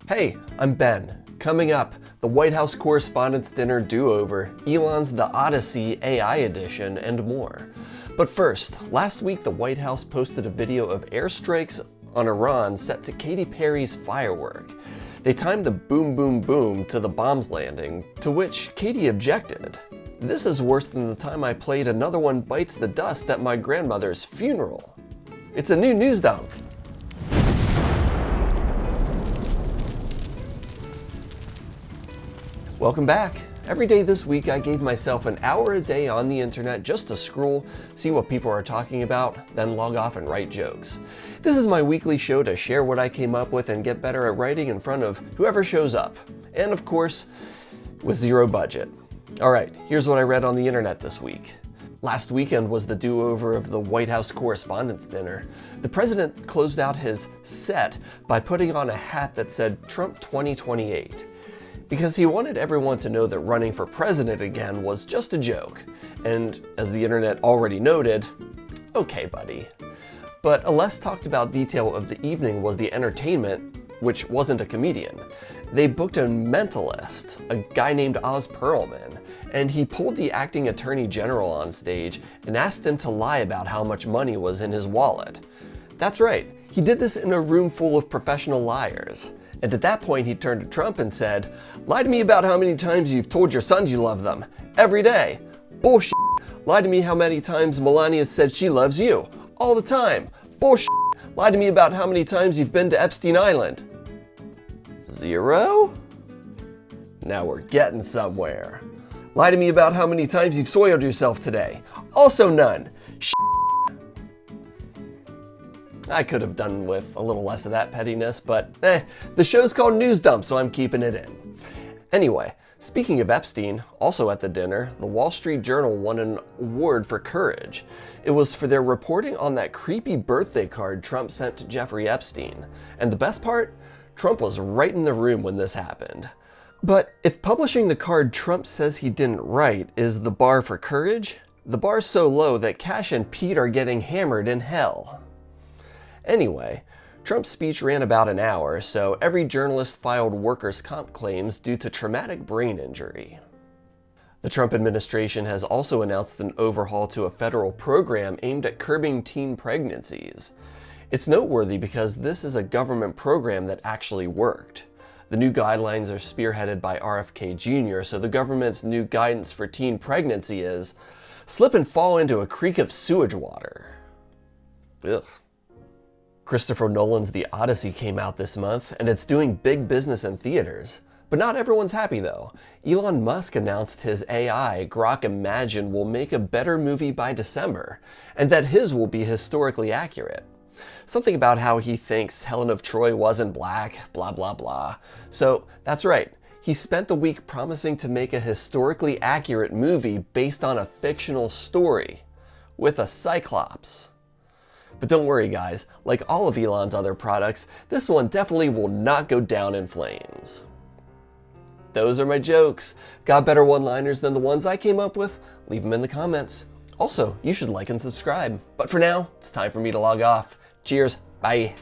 Hey, I'm Ben. Coming up, the White House Correspondents' Dinner do-over, Elon's The Odyssey AI edition, and more. But first, last week the White House posted a video of airstrikes on Iran set to Katy Perry's firework. They timed the boom boom boom to the bomb's landing, to which Katy objected. This is worse than the time I played Another One Bites the Dust at my grandmother's funeral. It's a new news dump. Welcome back. Every day this week I gave myself an hour a day on the internet just to scroll, see what people are talking about, then log off and write jokes. This is my weekly show to share what I came up with and get better at writing in front of whoever shows up. And of course, with zero budget. Alright, here's what I read on the internet this week. Last weekend was the do-over of the White House Correspondents' Dinner. The president closed out his set by putting on a hat that said Trump 2028. Because he wanted everyone to know that running for president again was just a joke. And as the internet already noted, okay buddy. But a less talked about detail of the evening was the entertainment, which wasn't a comedian. They booked a mentalist, a guy named Pearlman, and he pulled the acting attorney general on stage and asked him to lie about how much money was in his wallet. That's right, he did this in a room full of professional liars. And at that point, he turned to Trump and said, "Lie to me about how many times you've told your sons you love them. Every day. Bullshit. Lie to me how many times Melania said she loves you. All the time. Bullshit. Lie to me about how many times you've been to Epstein Island." 0? Now we're getting somewhere. Lie to me about how many times you've soiled yourself today. Also none. I could have done with a little less of that pettiness, but the show's called News Dump, so I'm keeping it in. Anyway, speaking of Epstein, also at the dinner, the Wall Street Journal won an award for courage. It was for their reporting on that creepy birthday card Trump sent to Jeffrey Epstein. And the best part? Trump was right in the room when this happened. But if publishing the card Trump says he didn't write is the bar for courage, the bar's so low that Cash and Pete are getting hammered in hell. Anyway, Trump's speech ran about an hour, so every journalist filed workers' comp claims due to traumatic brain injury. The Trump administration has also announced an overhaul to a federal program aimed at curbing teen pregnancies. It's noteworthy because this is a government program that actually worked. The new guidelines are spearheaded by RFK Jr., so the government's new guidance for teen pregnancy is slip and fall into a creek of sewage water. Ugh. Christopher Nolan's The Odyssey came out this month, and it's doing big business in theaters. But not everyone's happy though. Elon Musk announced his AI, Grok Imagine, will make a better movie by December, and that his will be historically accurate. Something about how he thinks Helen of Troy wasn't black, blah blah blah. So that's right, he spent the week promising to make a historically accurate movie based on a fictional story, with a Cyclops. But don't worry guys, like all of Elon's other products, this one definitely will not go down in flames. Those are my jokes. Got better one-liners than the ones I came up with? Leave them in the comments. Also, you should like and subscribe. But for now, it's time for me to log off. Cheers, bye.